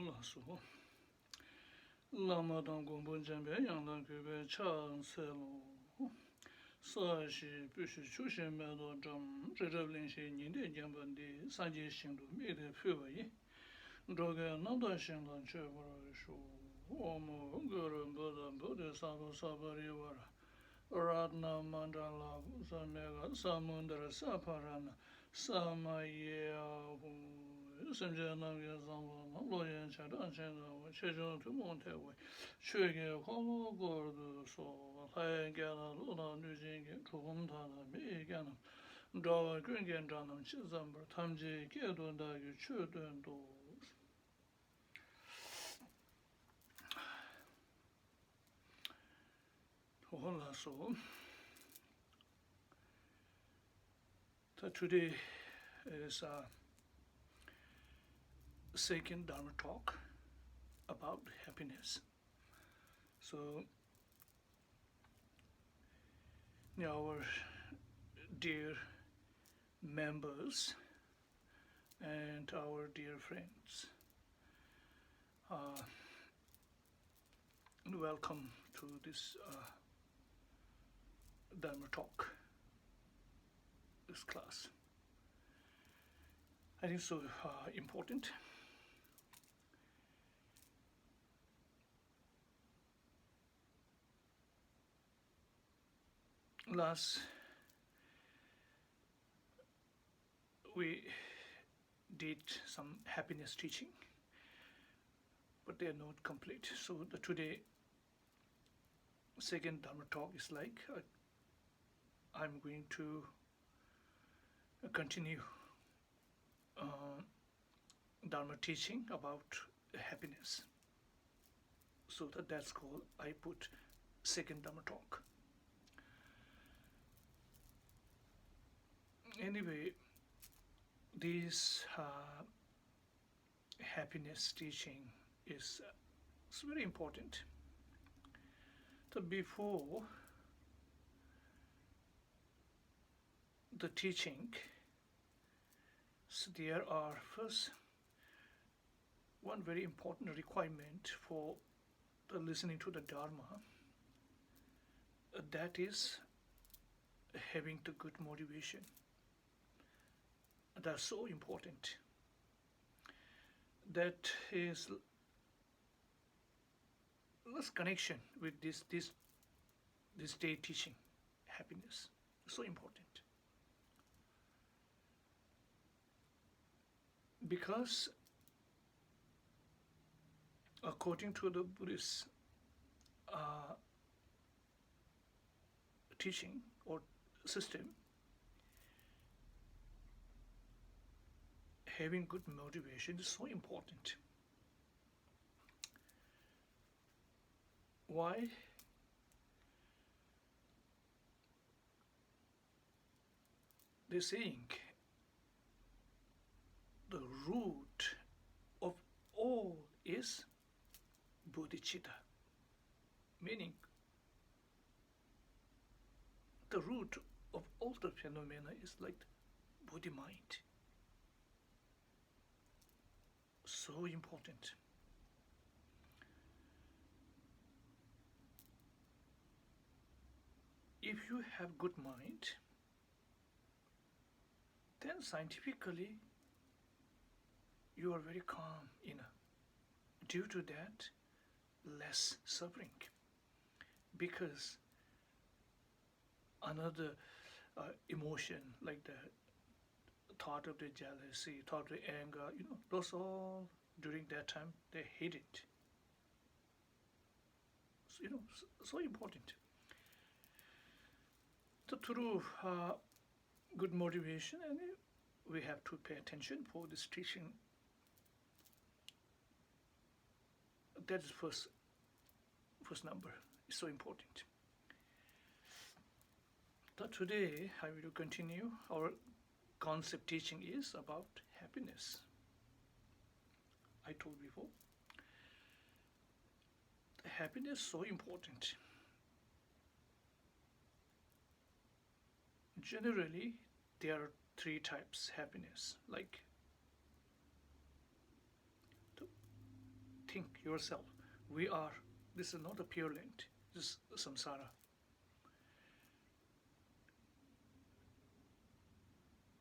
lasu lama dang gombo jambe yang dang kube chan se lo sa shi bu shi chu shi me do zham zhe zhe lin shi nin de jian ban de san ji xing du me de fu wei zhe ge nan dan xing dan che wo shu wo mo ge ren bo dan bo de sa bo sa ba ri wa Ratna Mandala Samega Samundra Saparana Samaya Samjana Zama Loyan Chadan Chena Chejon to Montewe Chege Homo Gordo So Hayagana Luna Nujing Tuhuntana Megana Dawa Gringen Janam Chizamber Tamji Kedon Dagi Chudun Do Hola so today is a second Dharma talk about happiness. So our dear members and our dear friends, welcome to this Dharma talk, this class. I think so important. Last we did some happiness teaching, but they are not complete. So today second Dharma talk is like I'm going to continue Dharma teaching about happiness. So that's called, I put second Dharma talk. Anyway, this happiness teaching is it's very important. So before the teaching, so there are first one very important requirement for the listening to the Dharma, that is having the good motivation. That's so important. That is less connection with this day teaching, happiness. So important. Because according to the Buddhist teaching or system, having good motivation is so important. Why? They're saying the root of all is bodhicitta, meaning the root of all the phenomena is like body mind. So important. If you have good mind, then scientifically you are very calm inner. Due to that, less suffering. Because another emotion like the thought of the jealousy, thought of the anger, those all during that time they hate it. So, so important. So through good motivation, and we have to pay attention for this teaching. That is first number. It's so important. So today I will continue. Our concept teaching is about happiness. I told before, happiness is so important. Generally, there are three types happiness, like the think yourself, this is not a pure land, this is samsara.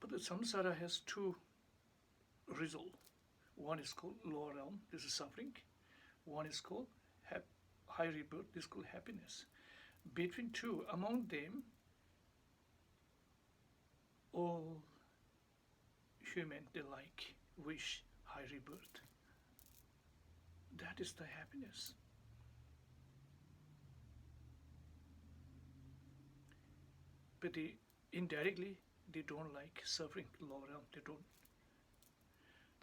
But the samsara has two results. One is called lower realm, this is suffering. One is called high rebirth, this is called happiness. Between two, among them, all human, they wish high rebirth. That is the happiness. But indirectly, they don't like suffering lower realm, they don't.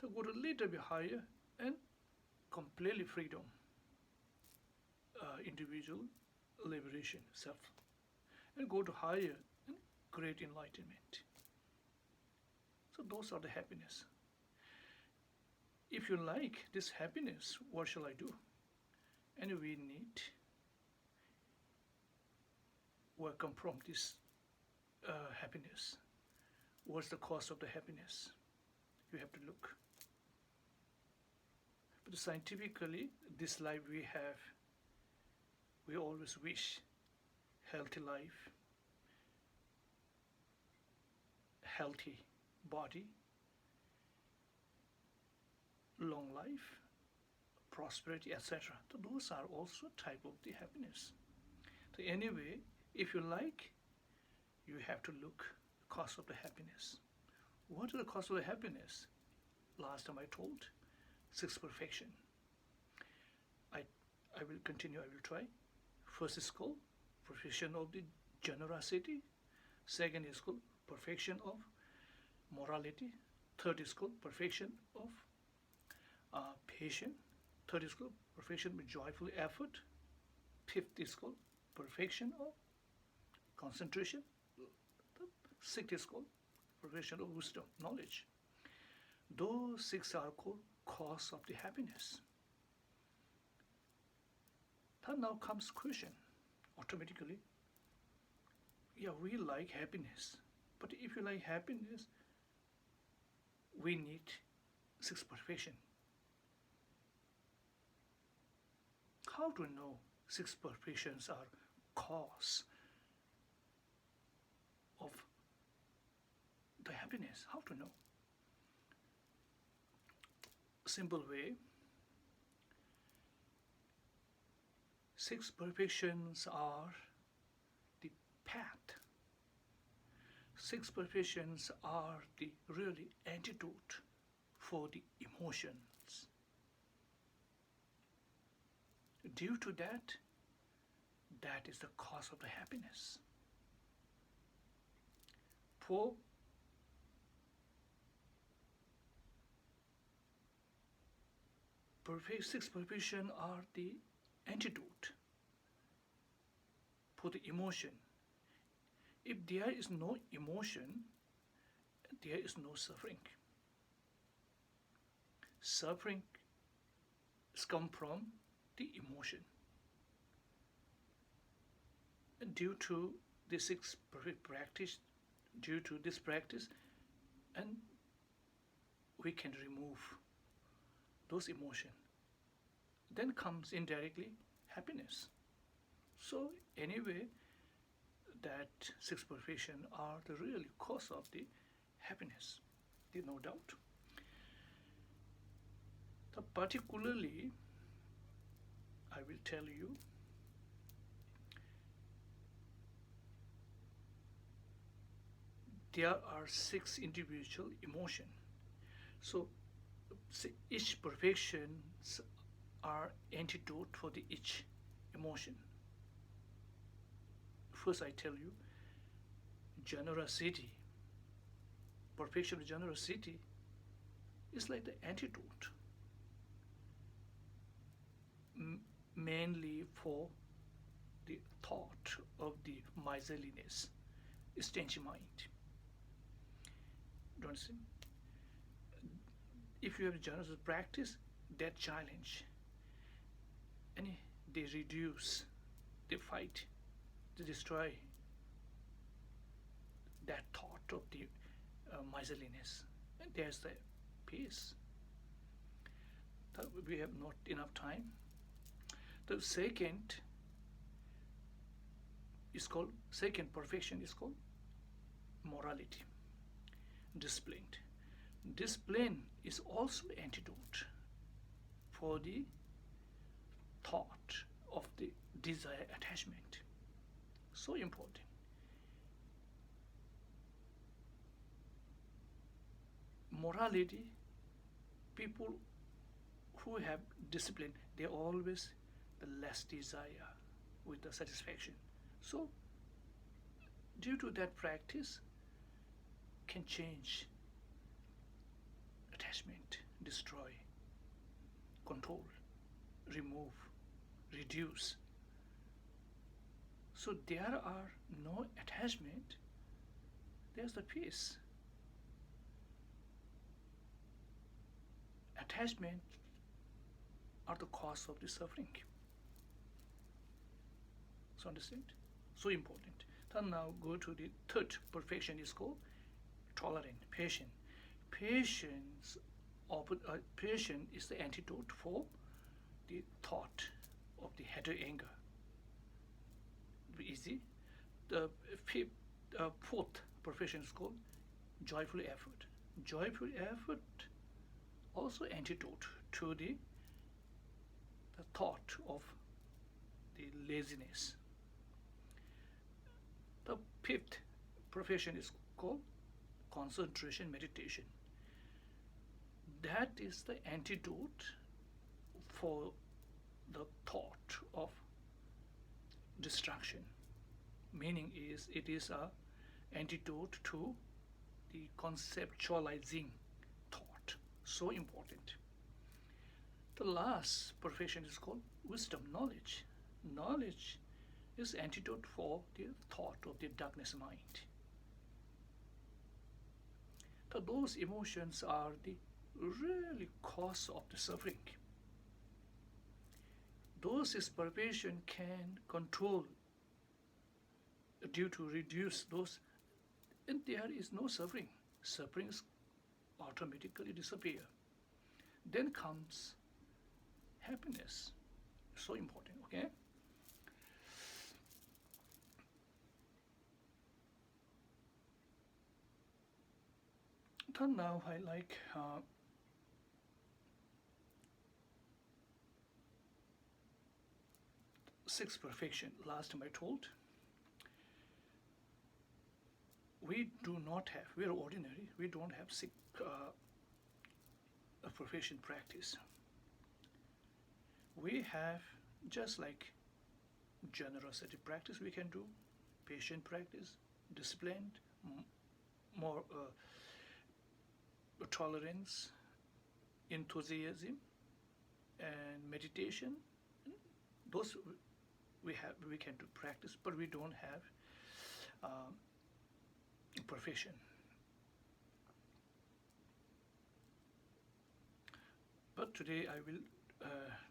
They go to little bit higher and completely freedom, individual liberation, self, and go to higher and great enlightenment. So those are the happiness. If you like this happiness, what shall I do? And we need welcome from this happiness. What's the cause of the happiness? You have to look. But scientifically, this life we have, we always wish healthy life, healthy body, long life, prosperity, etc. So those are also type of the happiness. So anyway, if you like, you have to look cause of the happiness. What is the cause of the happiness? Last time I told, sixth perfection. I will continue, I will try. First is called perfection of the generosity. Second is called perfection of morality. Third is called perfection of patience. Third is called perfection with joyful effort. Fifth is called perfection of concentration. Sixth is called perfection of wisdom, knowledge. Those six are called cause of the happiness. Then now comes question, automatically. Yeah, we like happiness. But if you like happiness, we need six perfection. How to know six perfections are cause of the happiness? How to know? Simple way. Six perfections are the path. Six perfections are the really antidote for the emotions. Due to that, that is the cause of the happiness. For six perfections are the antidote for the emotion. If there is no emotion, there is no suffering. Suffering comes from the emotion. And due to the six perfect practice, due to this practice, and we can remove those emotions. Then comes indirectly happiness. So anyway, that six perfections are the real cause of the happiness, there's no doubt. So particularly, I will tell you, there are six individual emotions. So each perfections are antidote for the each emotion. First, I tell you, generosity, perfection of generosity is like the antidote, mainly for the thought of the miserliness, stingy mind. Don't see? If you have generous practice, that challenge, and they reduce, they fight, they destroy that thought of the miserliness, and there's the peace. We have not enough time. The second perfection is called morality, discipline. Discipline is also antidote for the thought of the desire attachment. So important. Morality, people who have discipline, they always the less desire with the satisfaction. So due to that practice can change attachment, destroy, control, remove, reduce. So there are no attachment, there's the peace. Attachment are the cause of the suffering. So understand? So important. Then now go to the third perfection is called tolerant, patient. Patience is the antidote for the thought of the hatred, anger. Easy. The fourth perfection is called joyful effort. Joyful effort also antidote to the thought of the laziness. The fifth perfection is called concentration meditation. That is the antidote for the thought of distraction. Meaning is it is a antidote to the conceptualizing thought. So important. The last perfection is called wisdom, knowledge. Knowledge is antidote for the thought of the darkness mind. So those emotions are the really cause of the suffering. Those perfection can control due to reduce those, and there is no suffering. Sufferings automatically disappear. Then comes happiness. So important, okay? Then now I like sixth perfection. Last time I told, we do not have, we are ordinary, we don't have a perfection practice. We have just like generosity practice we can do, patient practice, disciplined, more tolerance, enthusiasm, and meditation. Those we can do practice, but we don't have perfection. But today I will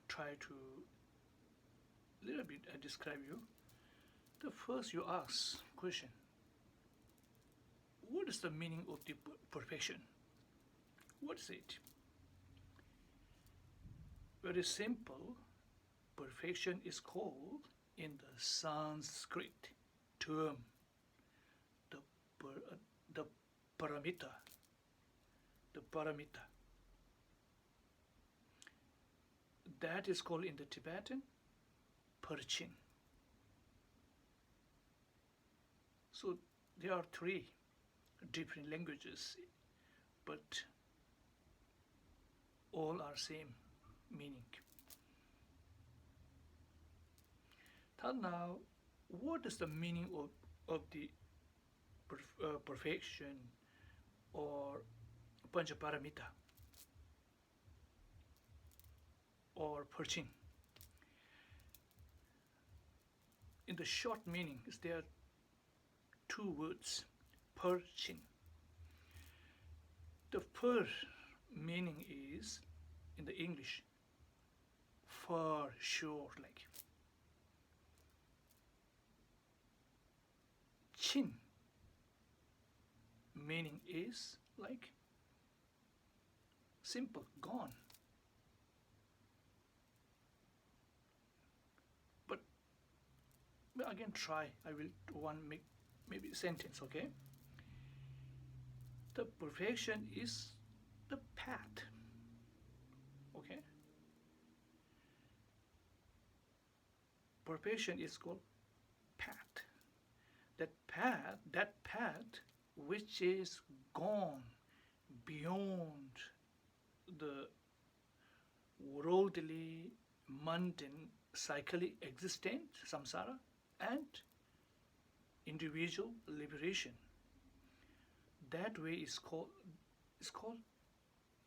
try to little bit describe you. The first you ask question, what is the meaning of the perfection? What is it? Very simple. Perfection is called in the Sanskrit term the paramita. The paramita. That is called in the Tibetan Perchin. So there are three different languages, but all are same meaning. Then now, what is the meaning of the perfection or Panchaparamita or Perchin? In the short meaning, there are two words, Perchin. The per meaning is, in the English, for sure, like. Chin meaning is like simple, gone. again try. I will make maybe sentence, okay? The perfection is the path, okay? Perfection is called path. That path which is gone beyond the worldly, mundane, cyclically existent samsara and individual liberation. That way is called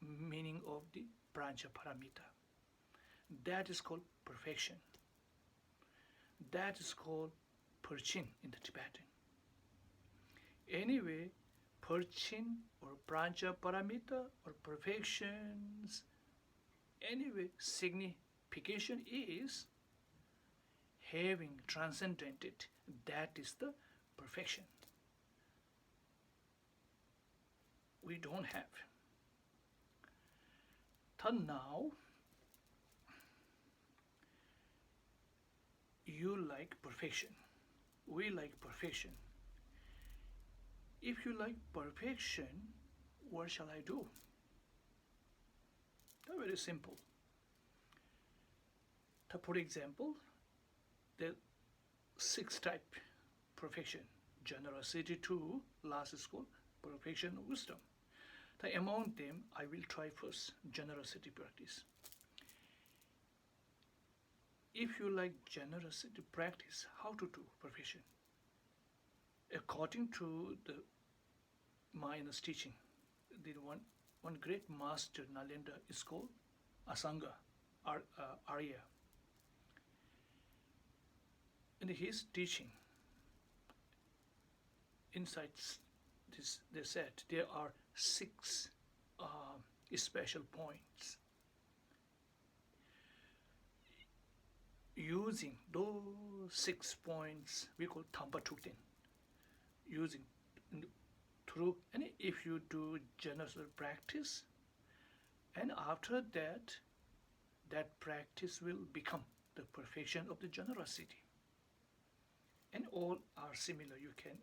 meaning of the brancha paramita. That is called perfection. That is called perchin in the Tibetan. Anyway, perchin or brancha paramita or perfections, anyway, signification is having transcended. That is the perfection. We don't have. Then now, you like perfection. We like perfection. If you like perfection, what shall I do? They're very simple. For example, the 6 type perfection. Generosity to last is called perfection of wisdom. Among them, I will try first generosity practice. If you like generosity practice, how to do perfection? According to the Maya's teaching, the one great master Nalanda is called Asanga, Arya. In his teaching, inside this, they said there are 6 special points. Using those 6 points, we call Tamba Tukten. Using through, and if you do generous practice, and after that, that practice will become the perfection of the generosity. And all are similar, you can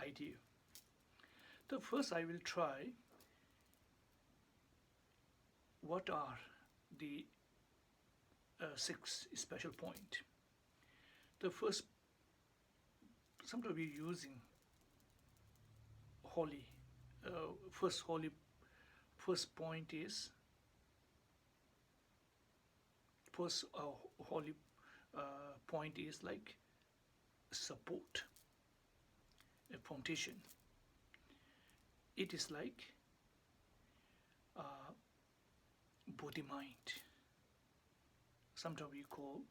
idea. The first I will try what are the 6 special point. The first, sometimes we're using holy. First point is holy point is like support, a foundation. It is like body mind. Sometimes we call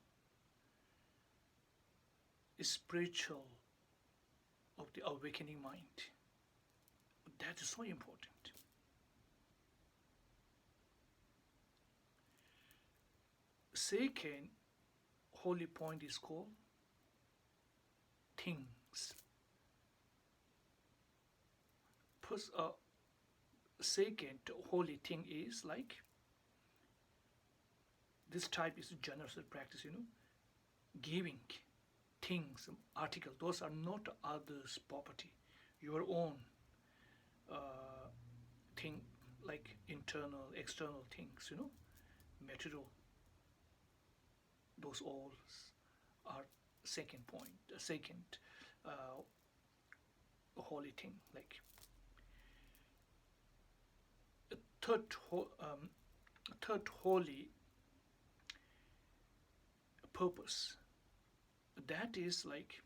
spiritual of the awakening mind. That is so important. Second holy point is called things. Second holy thing is like, this type is generous practice, giving things, article, those are not others' property, your own thing, like internal, external things, material. Those all are second point, second holy thing. Like third holy purpose. That is like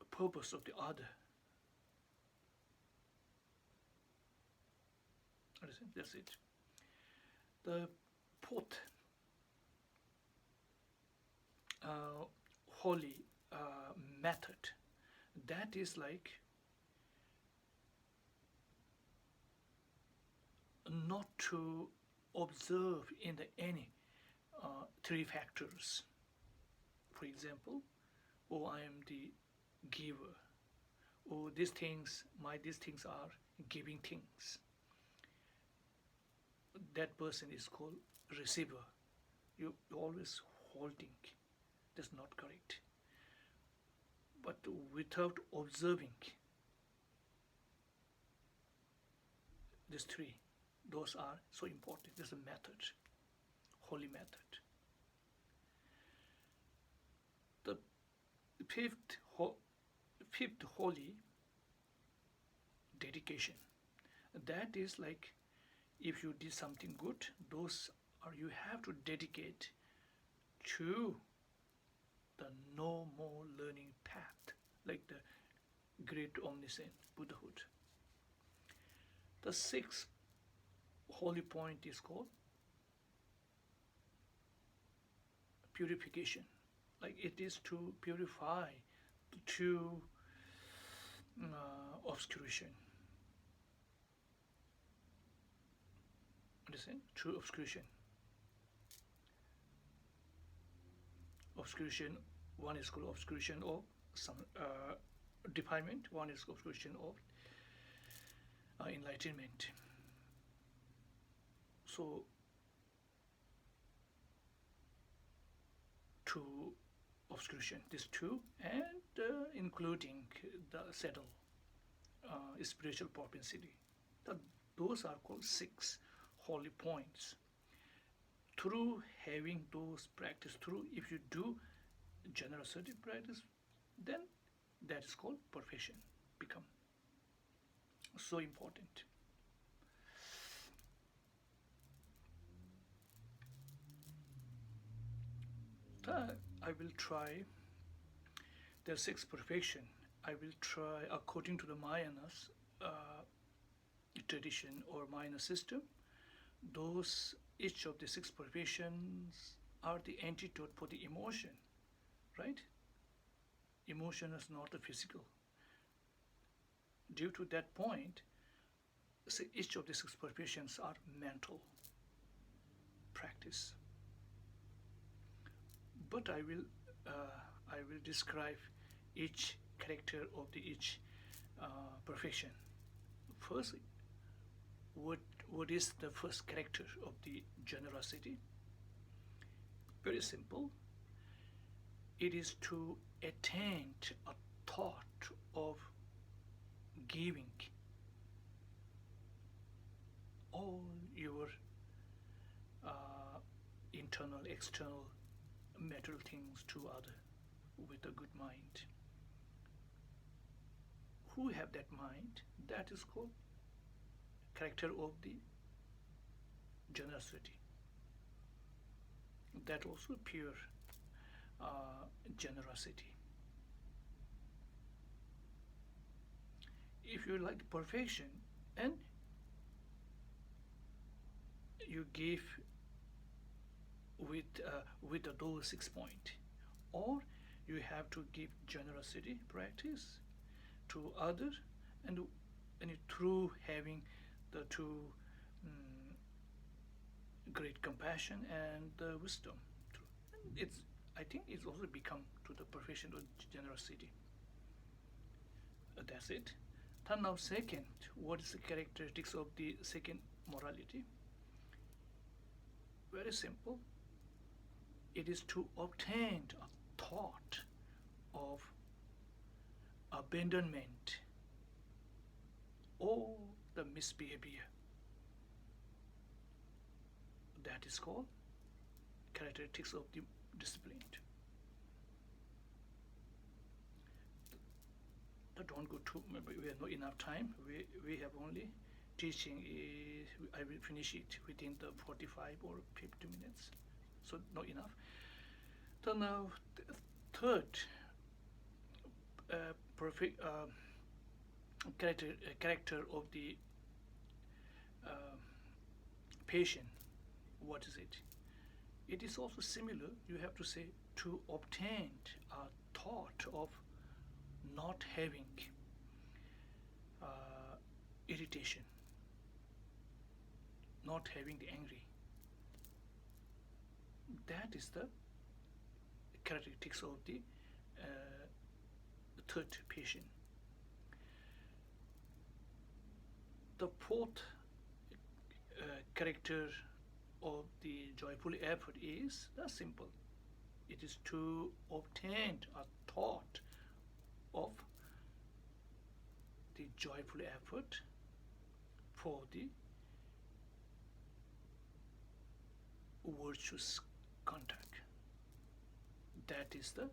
a purpose of the other. That's it. The fourth holy method, that is like not to observe in any 3 factors. For example, I am the giver, these things are giving things. That person is called receiver. You always holding. That's not correct. But without observing these three, those are so important. This is a method, holy method. The fifth holy, dedication. That is like if you did something good, those are you have to dedicate to the no more learning path, like the great omniscient Buddhahood. The sixth holy point is called purification. Like it is to purify the true obscuration. Understand? True obscuration. Obscuration, one is called obscuration of some defilement, one is obscuration of enlightenment. So, two obscuration, these two, and including the settle spiritual propensity. Those are called six holy points. Through having those practice, through if you do generosity practice, then that is called perfection, become so important. I will try the sixth perfection. I will try according to the Mayanas tradition or Mayana system. Those each of the six perfections are the antidote for the emotion, right? Emotion is not the physical. Due to that point, each of the six perfections are mental practice. But I will describe each character of the each perfection. First, what is the first character of the generosity? Very simple. It is to attain a thought of giving all your internal, external, material things to other with a good mind. Who have that mind? That is called character of the generosity. That also pure generosity. If you like perfection and you give with those 6 points, or you have to give generosity practice to others, and through having the two great compassion and wisdom. I think it's also become to the perfection of generosity. That's it. Then now second, what is the characteristics of the second morality? Very simple. It is to obtain a thought of abandonment or the misbehavior. That is called characteristics of the disciplined. Don't go too, we have not enough time. We have only teaching is, I will finish it within the 45 or 50 minutes. So not enough. So now third perfect character of the patient. What is it? It is also similar. You have to say to obtain a thought of not having irritation, not having the angry. That is the characteristics of the third patient. The fourth character of the joyful effort is that's simple. It is to obtain a thought of the joyful effort for the virtuous contact. That is the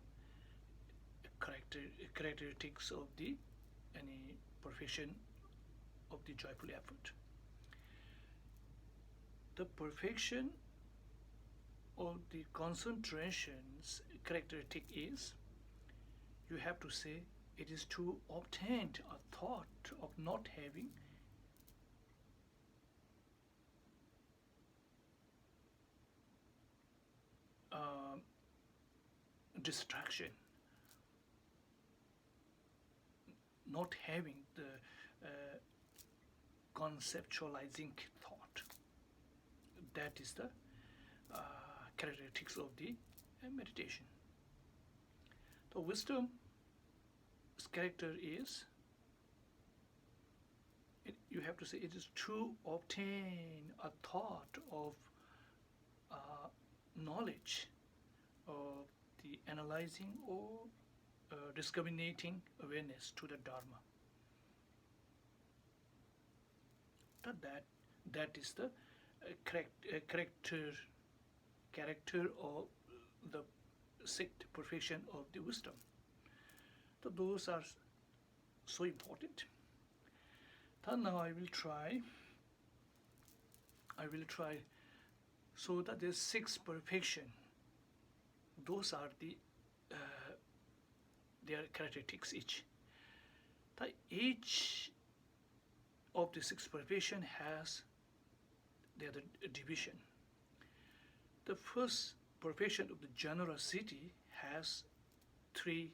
characteristics of the any perfection of the joyful effort. The perfection of the concentration's characteristic is you have to say it is to obtain a thought of not having uh, distraction, not having the conceptualizing thought. That is the characteristics of the meditation. The wisdom's character is you have to say it is to obtain a thought of knowledge of the analyzing or discriminating awareness to the Dharma. That is the character of the sixth perfection of the wisdom. So those are so important. Then now I will try so that there's six perfection. Those are the their characteristics each. Each of the six perfection has the other division. The first perfection of the generosity has three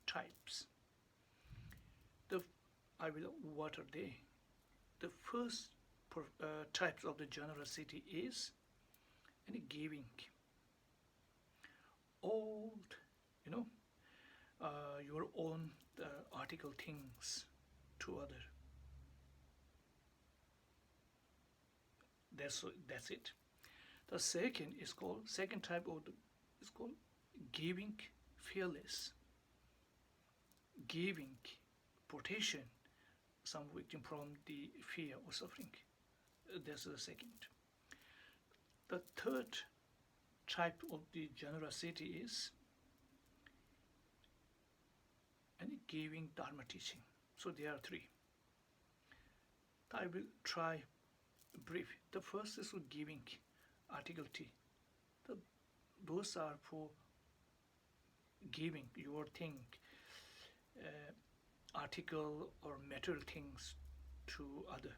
types. What are they? The first types of the generosity is any giving all your own article things to other. That's it. The second type of is called giving fearless, giving protection some victim from the fear or suffering. That's the second. The third type of the generosity is any giving Dharma teaching. So there are three. I will try brief. The first is giving article T. Those are for giving your thing, article or material things to other.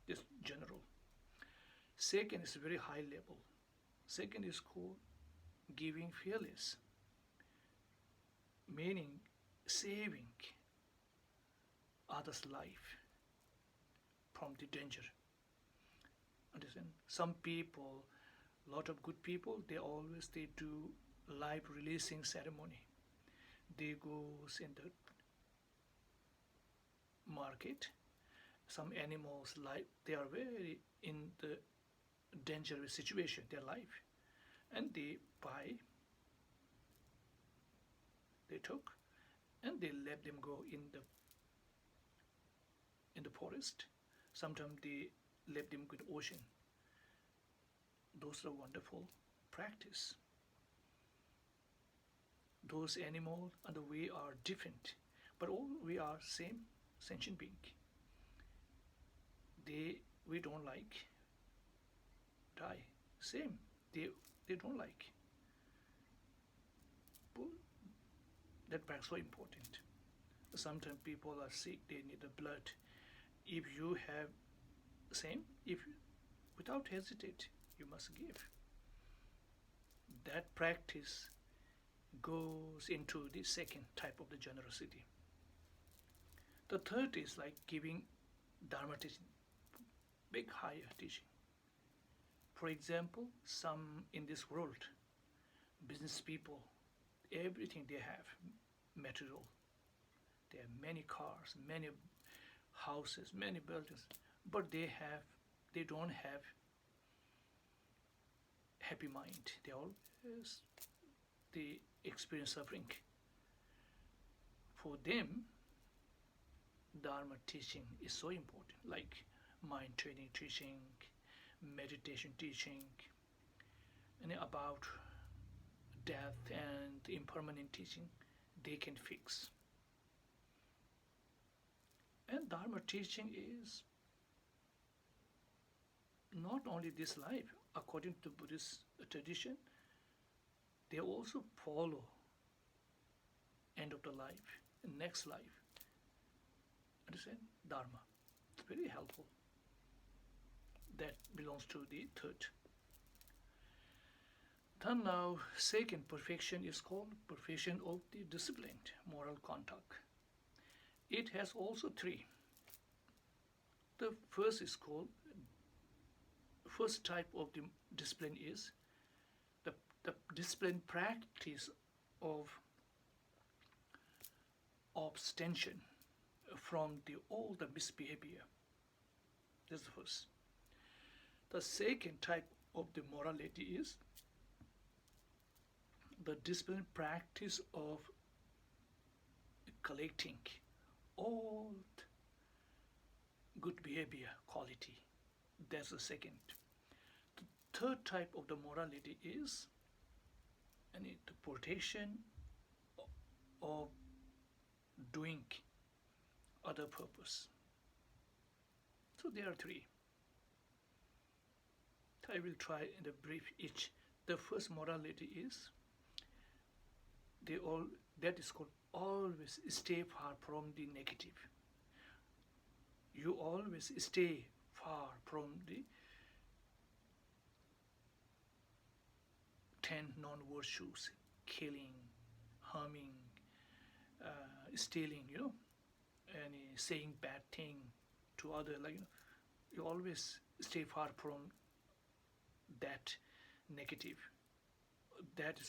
This general. Second is very high level. Second is called giving fearless, meaning saving others' life from the danger. Understand? Some people, lot of good people, they do life releasing ceremony. They goes in the market. Some animals they are very in the dangerous situation, their life, and they buy, they took, and they let them go in the forest. Sometimes they let them go to the ocean. Those are wonderful practice. Those animals and we are different, but all we are same sentient being. We don't like die. Same. They don't like. But that practice is so important. Sometimes people are sick, they need the blood. If you have same, without hesitate, you must give. That practice goes into the second type of the generosity. The third is like giving Dharma teaching, big higher teaching. For example, some in this world, business people, everything they have, material. They have many cars, many houses, many buildings, but they don't have happy mind. They experience suffering. For them, Dharma teaching is so important, like mind training teaching, meditation teaching, and about death and impermanent teaching, they can fix. And Dharma teaching is not only this life, according to Buddhist tradition, they also follow end of the life, next life. Understand? Dharma. It's very helpful. That belongs to the third. Then now, second perfection is called perfection of the disciplined moral conduct. It has also three. The first is called, first type of the discipline is the disciplined practice of abstention from all the misbehavior. That's the first. The second type of the morality is the disciplined practice of collecting all good behavior quality. That's the second. The third type of the morality is the protection of doing other purpose. So there are three. I will try in a brief each. The first morality is that is called always stay far from the negative. You always stay far from the 10 non-virtues: killing, harming, stealing, and saying bad thing to other, you always stay far from that negative. That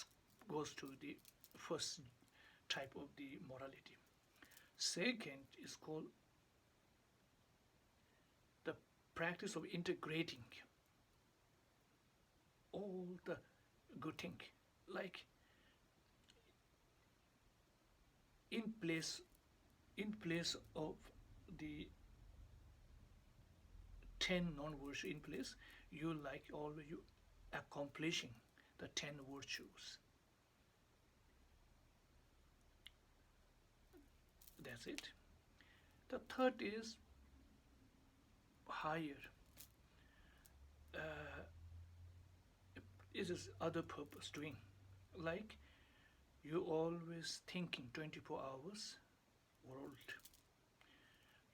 goes to the first type of the morality. Second is called the practice of integrating all the good thing, like in place of the 10 non-virtues in place, you accomplishing the 10 virtues. That's it. The third is higher. It is other purpose doing, like you always thinking 24 hours world.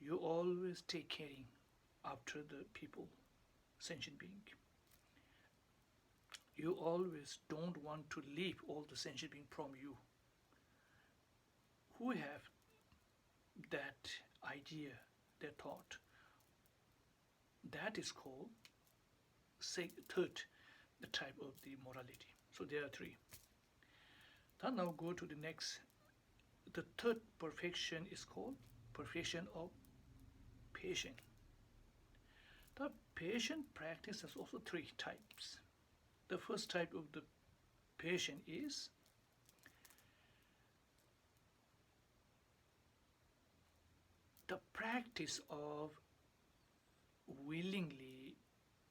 You always take caring after the people, sentient being. You always don't want to leave all the sentient being from you. Who have that idea, that thought, that is called third the type of the morality. So there are three. Then now go to the next. The third perfection is called perfection of patience. The patient practice has also three types. The first type of the patient is the practice of willingly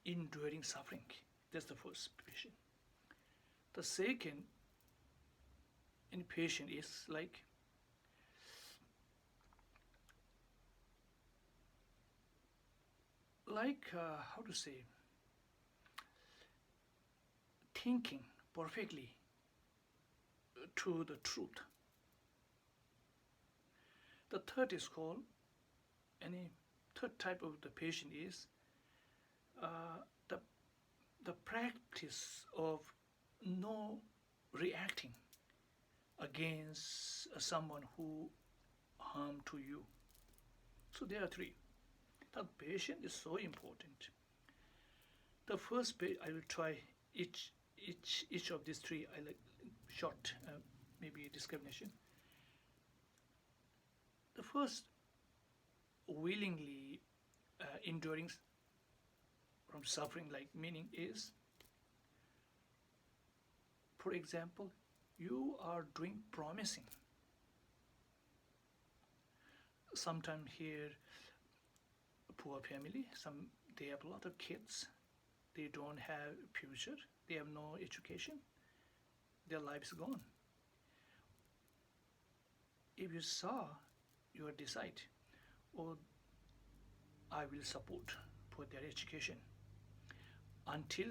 enduring suffering. That's the first patient. The second patient is like how to say, thinking perfectly to the truth. The third is called, third type of the patient is the practice of no reacting against someone who harm to you. So there are three. The patient is so important. The first page, I will try each of these three. I like short, maybe discrimination. The first, willingly enduring from suffering, like meaning is For example, you are doing promising. Sometimes here, poor family, they have a lot of kids. They don't have future. They have no education. Their life is gone. If you saw, you will decide, oh, I will support for their education until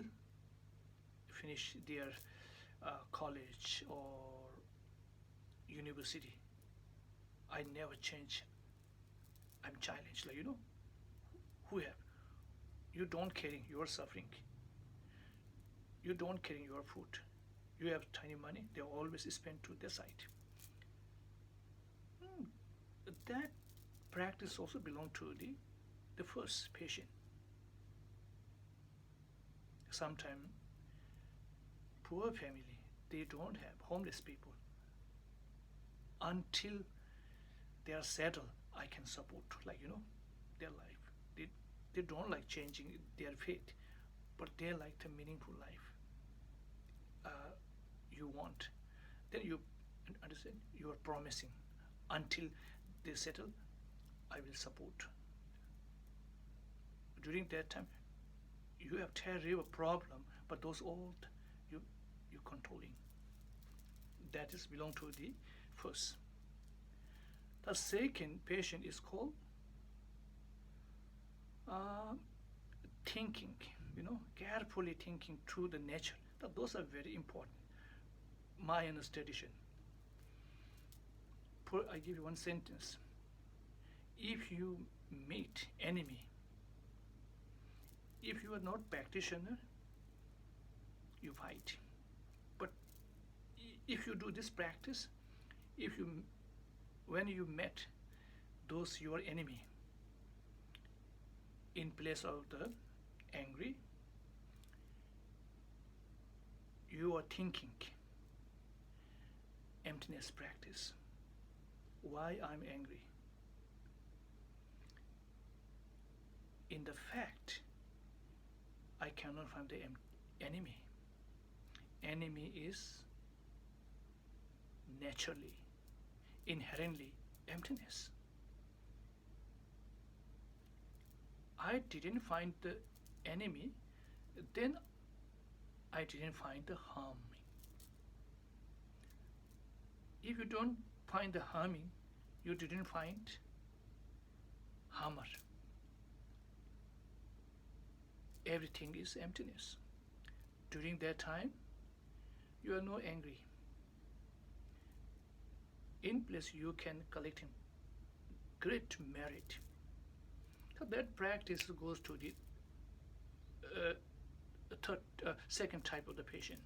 finish their college or university. I never change. I'm challenged, like who have you don't caring, you are suffering. You don't caring your food. You have tiny money, they always spend to their side. That practice also belong to the first patient. Sometimes poor family, they don't have homeless people. Until they are settled, I can support, their life. They don't like changing their fate, but they like the meaningful life you want. Then you understand, you are promising until they settle, I will support. During that time, you have terrible problem, but those old, you controlling. That is belong to the first. The second patient is called thinking, carefully thinking through the nature. Those are very important. Mayan tradition. I give you one sentence. If you meet enemy, if you are not practitioner, you fight. But if you do this practice, when you met those your enemy, in place of the angry, you are thinking emptiness practice. Why I'm angry? In the fact, I cannot find the enemy. Enemy is naturally, inherently emptiness. I didn't find the enemy, then I didn't find the harming. If you don't find the harming, you didn't find harmer. Everything is emptiness. During that time, you are not angry. In place, you can collect great merit. So that practice goes to the second type of the patient.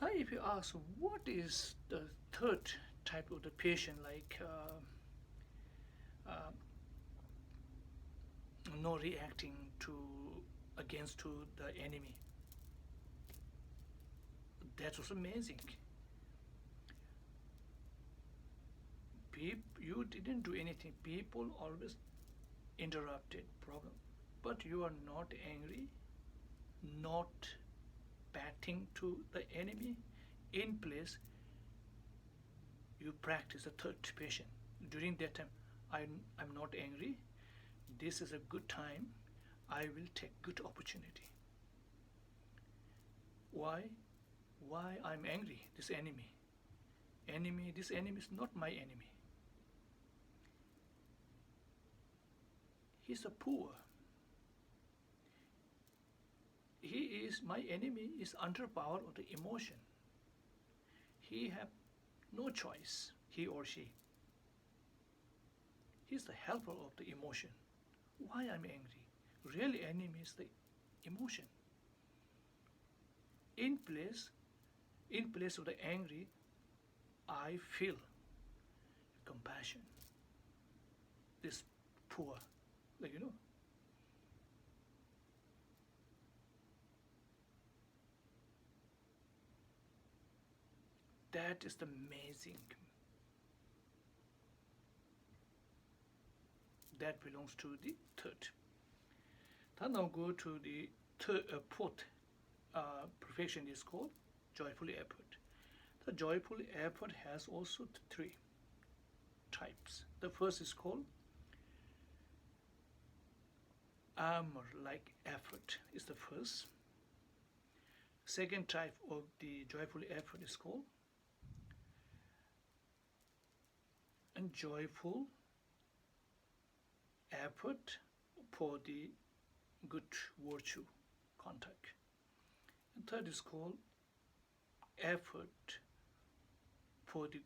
Now, if you ask what is the third type of the patient, like no reacting against the enemy, that was amazing. You didn't do anything. People always interrupted problem, but you are not angry, not batting to the enemy. In place, you practice the third patient. During that time, I'm not angry. This is a good time. I will take good opportunity. Why? Why I'm angry? This enemy. This enemy is not my enemy. He's a poor. My enemy is under power of the emotion. He have no choice, he or she. He's the helper of the emotion. Why I'm angry? Really enemy is the emotion. In place of the angry, I feel compassion. This poor, That is the amazing. That belongs to the third. Then now go to the fourth perfection is called joyful effort. The joyful effort has also three types. The first is called armor-like effort is the first. Second type of the joyful effort is called and joyful effort for the good virtue contact. And third is called effort for the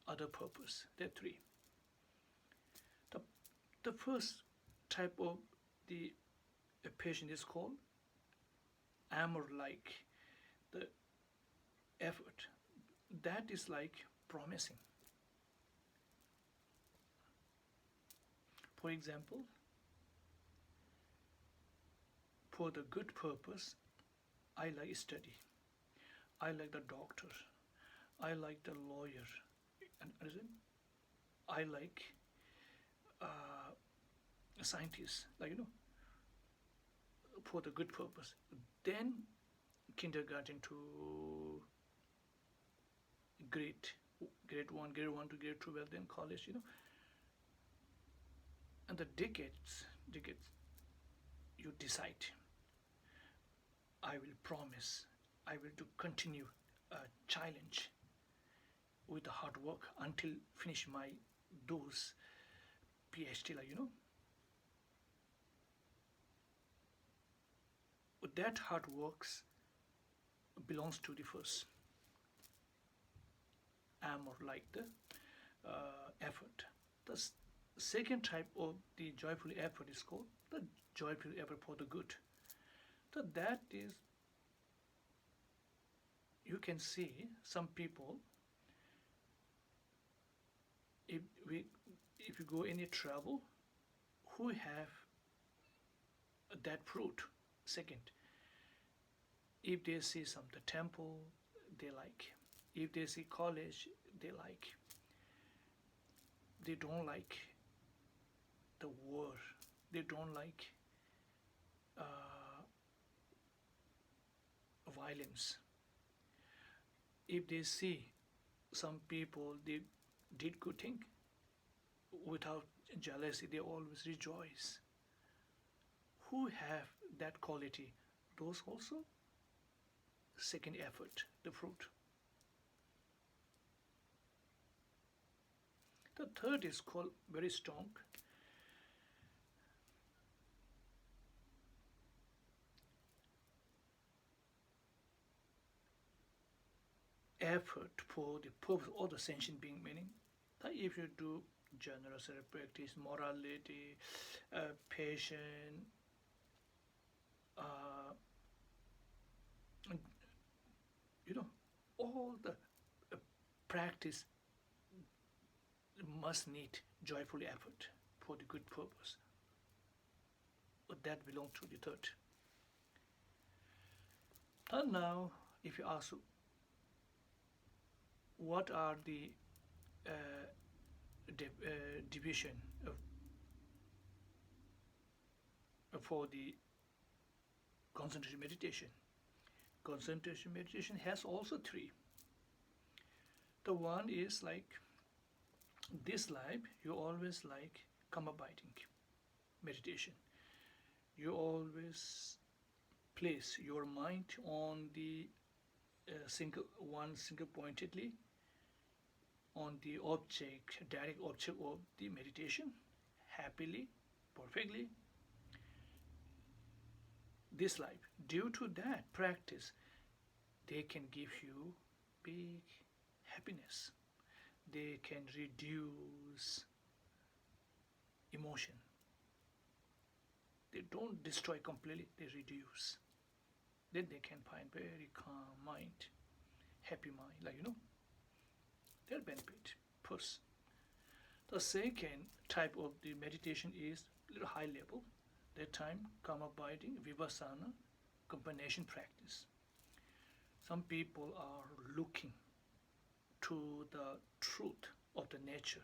other purpose. There are three. The first type of the patient is called armor-like the effort. That is like promising. For example, for the good purpose, I like study. I like the doctor. I like the lawyer. And I like scientists, like for the good purpose. Then kindergarten to grade 1, grade 1 to grade 12, then college, and the decades, you decide. I will promise, I will to continue a challenge with the hard work until finish my those PhD, that hard works belongs to the first armor, like the effort. The second type of the joyful effort is called the joyful effort for the good. So that is, you can see some people, if you go any travel, who have that fruit. Second, if they see some the temple, they like. If they see college, they like. They don't like the war. They don't like violence. If they see some people, they did good thing, without jealousy, they always rejoice. Who have that quality? Those also second effort, the fruit. The third is called very strong effort for the purpose of the sentient being, meaning that if you do generosity practice, morality, patience, all the practice must need joyful effort for the good purpose. But that belongs to the third. And now, if you ask, what are the division for the concentration meditation? Concentration meditation has also three. The one is like this life, you always like karma abiding meditation. You always place your mind on the single pointedly on the object, direct object of the meditation, happily, perfectly. This life, due to that practice, they can give you big happiness. They can reduce emotion. They don't destroy completely, they reduce. Then they can find very calm mind, happy mind, their benefit first. The second type of the meditation is a little high level. That time, calm abiding, vipassana, combination practice. Some people are looking to the truth of the nature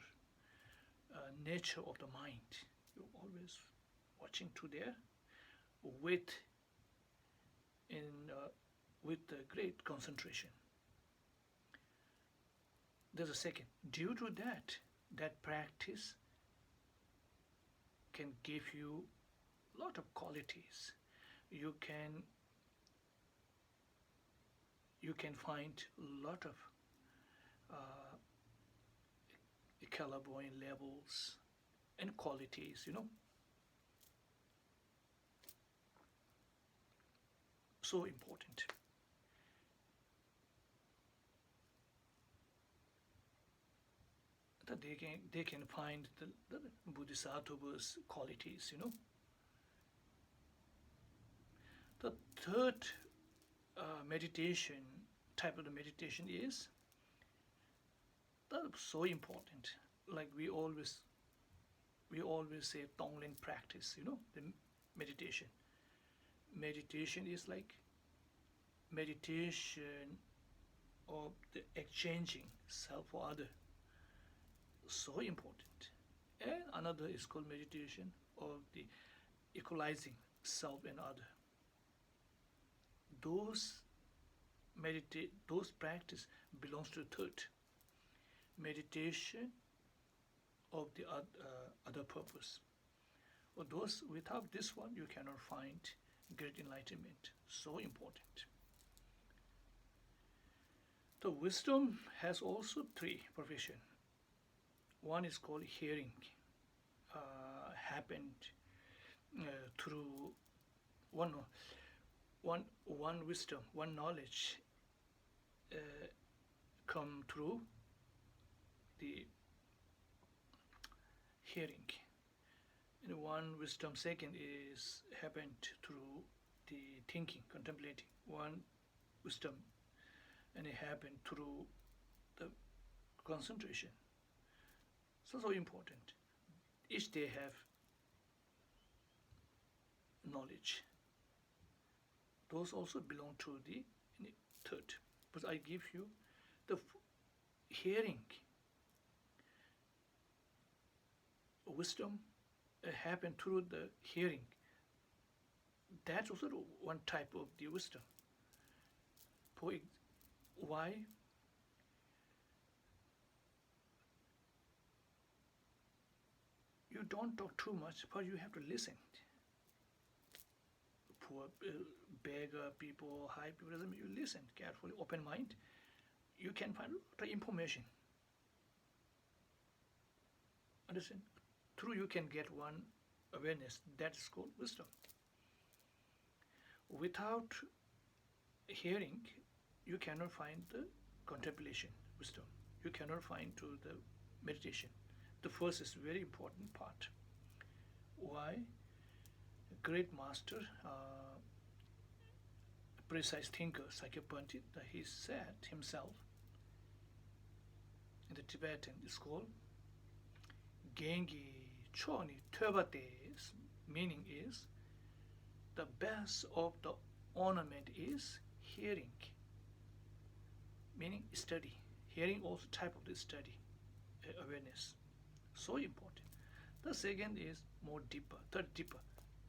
of the mind. You're always watching to there with in with great concentration. There's a second. Due to that, that practice can give you a lot of qualities. You can find a lot of uh, clairvoyant levels and qualities. So important. That they can find the bodhisattva's qualities. The third meditation type of the meditation is that's so important. Like we always say Tonglen practice, the meditation. Meditation is like meditation of the exchanging self for other. So important. And another is called meditation of the equalizing self and other. Those practice belongs to the third. Meditation of the other purpose. Or those without this one you cannot find great enlightenment. So important. The wisdom has also three profession. One is called hearing, happened through one wisdom, one knowledge come through the hearing. And one wisdom second is happened through the thinking, contemplating. One wisdom, and it happened through the concentration. So important. Each they have knowledge. Those also belong to the third. But I give you the hearing. Wisdom happen through the hearing. That's also one type of the wisdom. Why? You don't talk too much, but you have to listen. Poor beggar people, high people, you listen carefully, open mind. You can find a lot of information. Understand? Through you can get one awareness. That's called wisdom. Without hearing, you cannot find the contemplation, wisdom. You cannot find to the meditation. The first is very important part. Why? A great master, precise thinker, Sakya Pandit, he said himself in the Tibetan, it's called Gengi Choni Töbate, meaning is the best of the ornament is hearing, meaning study. Hearing also type of the study, awareness. So important. The second is more deeper, third deeper,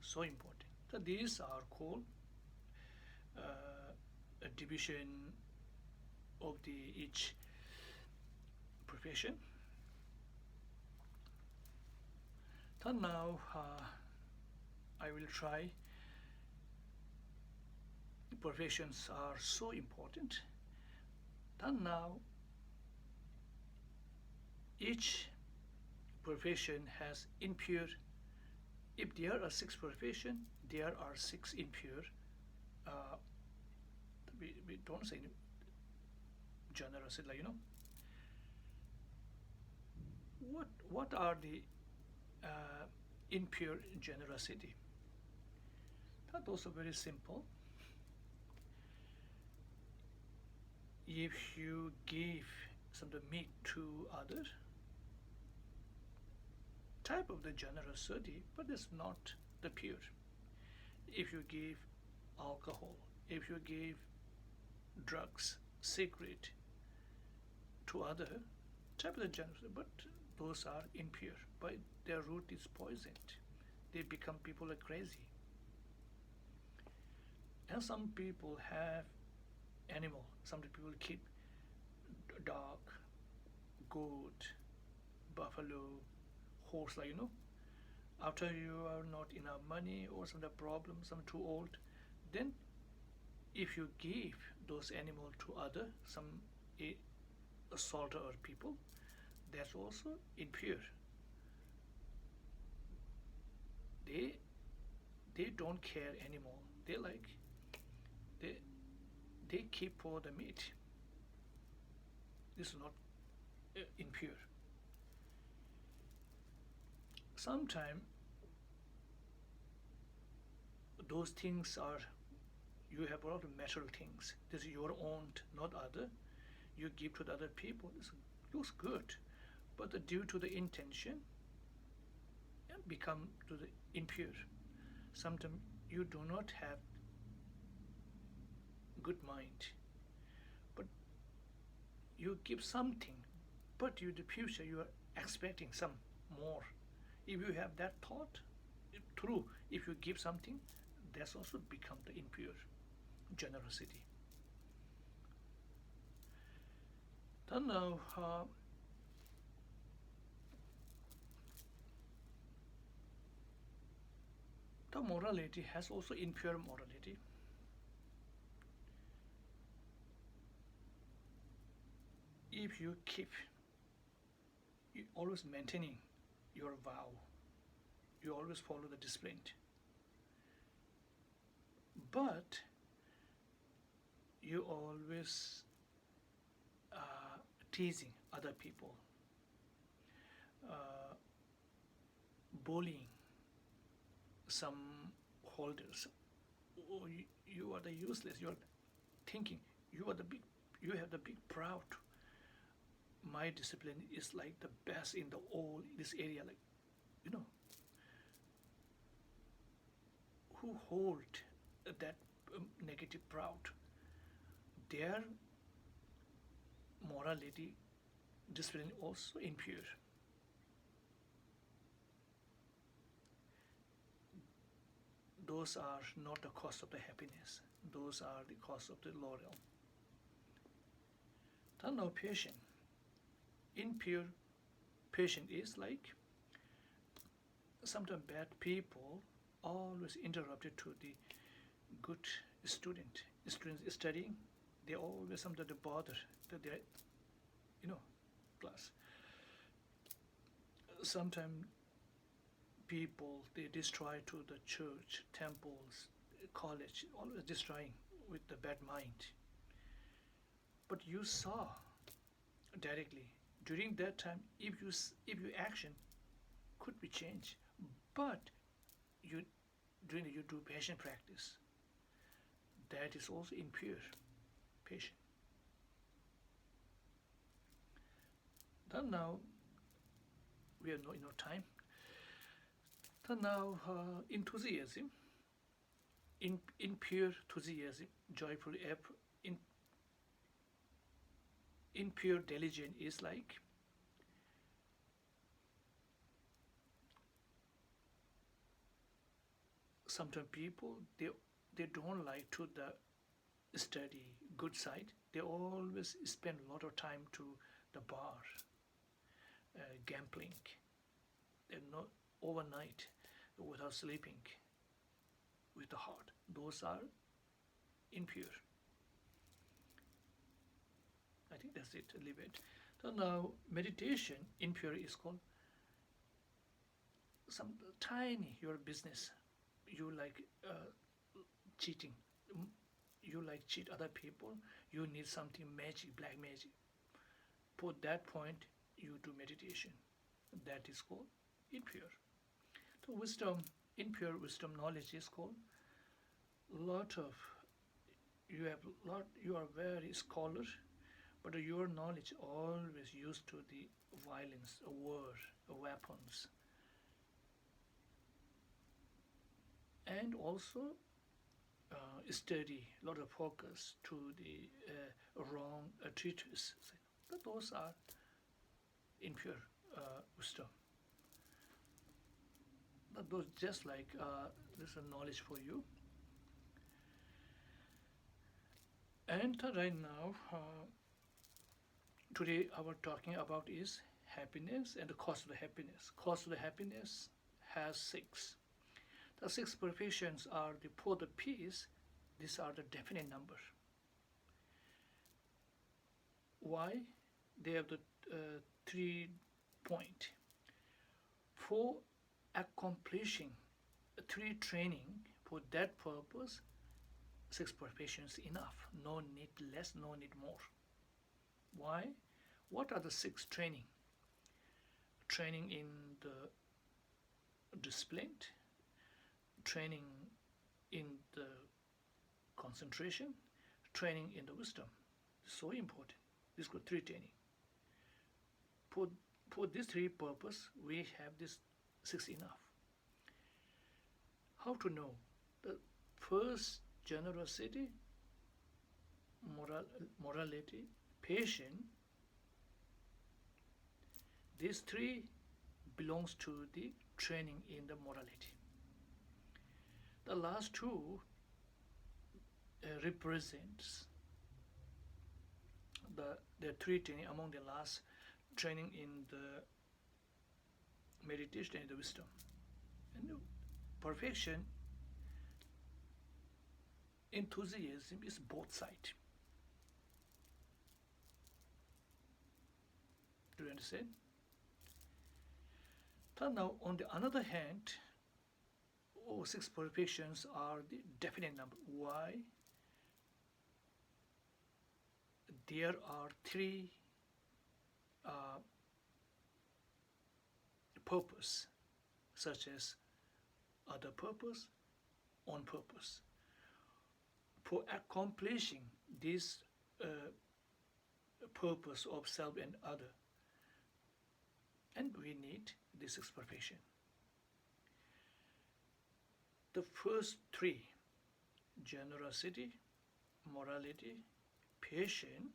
so important. So these are called a division of the each profession. So now I will try. Professions are so important. And now each profession has impure. If there are 6 professions, there are 6 impure. We don't say generosity, What are the impure generosity? That's also very simple. If you give some of the meat to others, type of the generosity, but it's not the pure. If you give alcohol, if you give drugs, cigarette to other, type of the generosity, but those are impure. But their root is poisoned. They become people are crazy. And some people have animal. Some people keep dog, goat, buffalo, horse, like after you are not enough money or some problem, some too old, then if you give those animals to other, some a assaulter or people, that's also impure. They they don't care anymore. They like they they keep for the meat. This is not impure. Sometimes those things are you have a lot of material things. This is your own, not other. You give to the other people. It looks good, but due to the intention, become to the impure. Sometimes you do not have good mind, but you give something, but in the future you are expecting some more. If you have that thought, true, if you give something, that's also become the impure generosity. Then now, the morality has also impure morality. If you keep you always maintaining your vow, you always follow the discipline, but you always teasing other people, uh, bullying some holders. Oh, you are the useless. You are thinking you are the big. You have the big proud. My discipline is like the best in the all this area. Like you know, who hold that negative proud? Their morality, discipline also impure. Those are not the cost of the happiness. Those are the cost of the laurel. Then now patient. Impure patient is like sometimes bad people always interrupted to the good student. Students studying, they always sometimes bother that they class. Sometimes people they destroy to the church, temples, college, always destroying with the bad mind. But you saw directly during that time if your action could be changed, but you during you do patient practice, that is also impure patient. Then now we have no enough time. Then now enthusiasm, impure enthusiasm, joyful in impure diligence is like sometimes people they don't like to the study good side. They always spend a lot of time to the bar, gambling, and not overnight without sleeping with the heart. Those are impure. I think that's it. Leave it. So now meditation impure is called some tiny your business. You like cheating. You like cheat other people. You need something magic, black magic. For that point, you do meditation. That is called impure. So wisdom, impure wisdom knowledge is called lot of you have lot you are very scholar, but your knowledge always used to the violence, war, weapons, and also study a lot of focus to the wrong treatise. But those are impure wisdom. But those just like this is knowledge for you. And right now, today our talking about is happiness and the cost of the happiness. Cost of the happiness has six. The six perfections are the for the peace. These are the definite number. Why? They have the 3 point. For accomplishing three training for that purpose, six perfections enough. No need less, no need more. Why? What are the six training? Training in the discipline, training in the concentration, training in the wisdom. So important. This got three training. For these three purpose, we have this six enough. How to know? The first, generosity, morality, patience. These three belongs to the training in the morality. The last two represents the three training among the last training in the meditation and the wisdom. And perfection, enthusiasm is both sides. Do you understand? So now, on the other hand, six perfections are the definite number. Why? There are three purpose, such as other purpose, on purpose. For accomplishing this purpose of self and other, and we need this six perfection. The first three, generosity, morality, patience,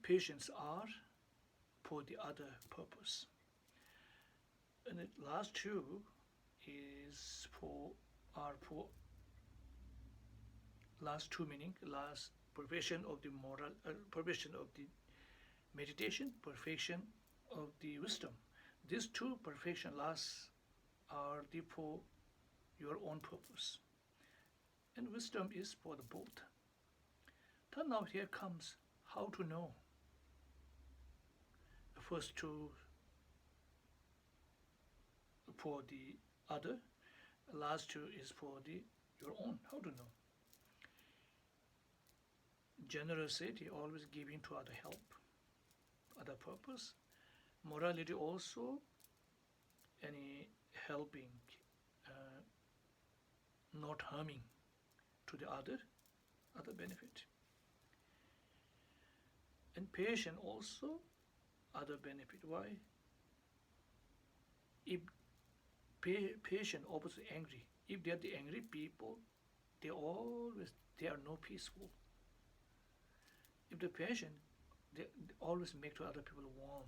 patience are for the other purpose. And the last two is are for last two, meaning last perfection of the moral, perfection of the meditation, perfection of the wisdom. These two perfection last are the for your own purpose, and wisdom is for the both. Then now here comes how to know. The first two for the other, the last two is for the your own. How to know? Generosity, always giving to other help, other purpose. Morality also, any helping, not harming to the other benefit. And patience also, other benefit. Why? If patient opposite angry, if they are the angry people, they are no peaceful. If the patient, they always make to other people warm,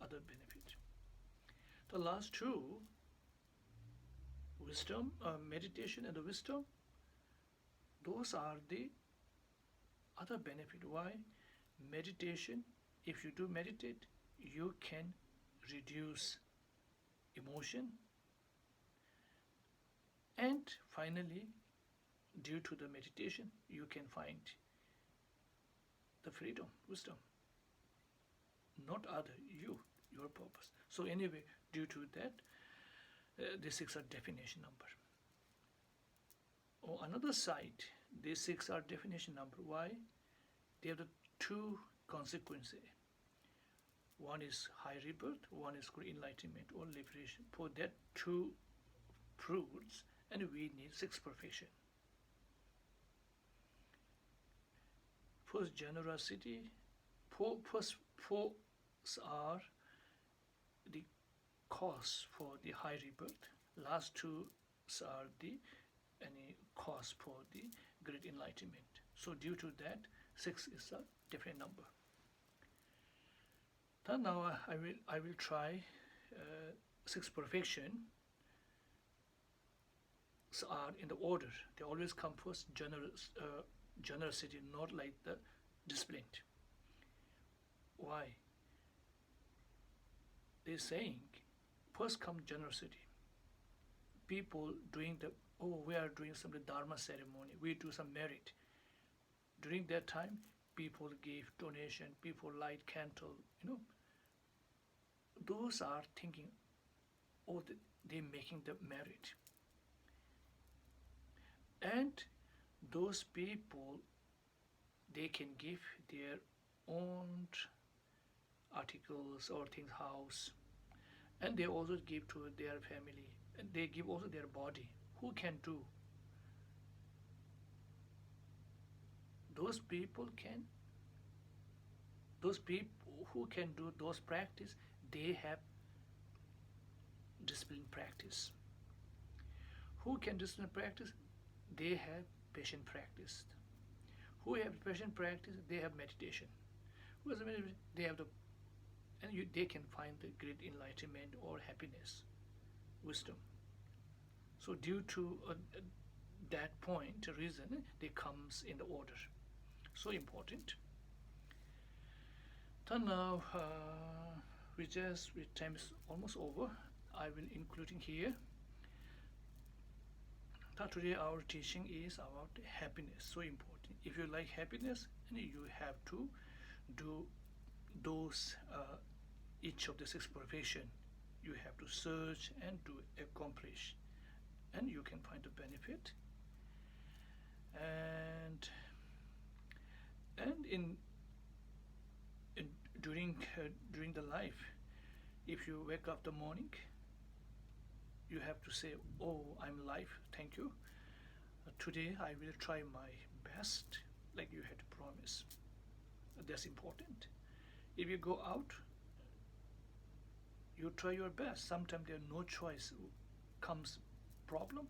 other benefit. The last two, wisdom, meditation and the wisdom, those are the other benefit. Why? Meditation, if you do meditate, you can reduce emotion, and finally, due to the meditation, you can find the freedom, wisdom, not other, your purpose. So anyway, due to that, the six are definition number. On another side, these six are definition number. Why? They have the two consequences. One is high rebirth, one is enlightenment or liberation. For that two fruits, and we need six perfection. First, generosity. First four are the cause for the high rebirth. Last two are the cause for the great enlightenment. So due to that, six is a different number. Then now I will try six perfection are in the order. They always come first, generosity, not like the discipline. Why? They're saying first come generosity. People doing we are doing some Dharma ceremony, we do some merit. During that time, people give donation, people light candle, those are thinking, they're making the merit. And those people, they can give their own articles or things, house, and they also give to their family, and they give also their body. Who can do? Those people who can do those practice, they have discipline practice. Who can discipline practice? They have patient practice. Who have patient practice? They have meditation. Who has meditation? They have they can find the great enlightenment or happiness, wisdom. So due to that point, reason, they comes in the order. So important. So now, with time is almost over, I will including here. Today our teaching is about happiness, so important. If you like happiness, you have to do those, each of the 6 profession. You have to search and to accomplish, and you can find the benefit. And during the life, if you wake up the morning, you have to say, oh, I'm life, thank you. Today I will try my best, like you had to promise. That's important. If you go out, you try your best. Sometimes there's no choice, comes problem.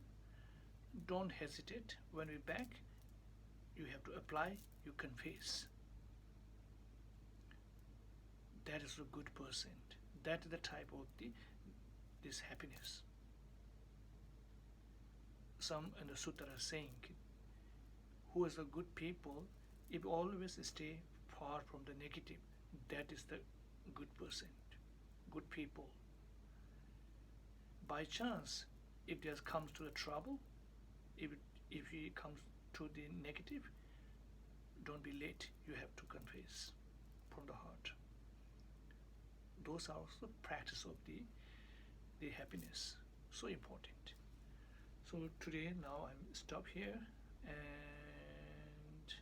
Don't hesitate. When we're back, you have to apply, you confess. That is a good person. That is the type of this happiness. Some in the sutra are saying, who is a good people, if always stay far from the negative, that is the good person, good people. By chance, if there comes to the trouble, if he comes to the negative, don't be late, you have to confess from the heart. Those are also practice of the happiness, so important. So today, now I'm stop here, and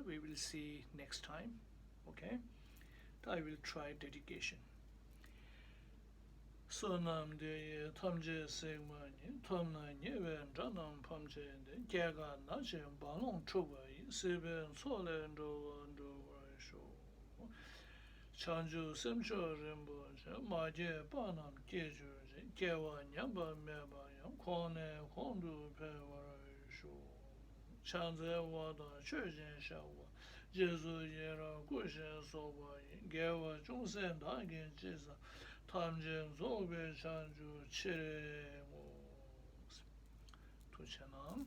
we will see next time. Okay, I will try dedication. Sonam de tamje segmani, tomna nyewen janam pamje de jaga nache balong chuba seben solen do sho. Chanju semcho rembo maje panam jeju jewa nyamba meba kone kondu pewara sho. Chanze wada chöjen shawa. Jesu yera kushen soba gewa chungsen dagen jisa. Tamjen zobe chanju chire mo. Tuchenam.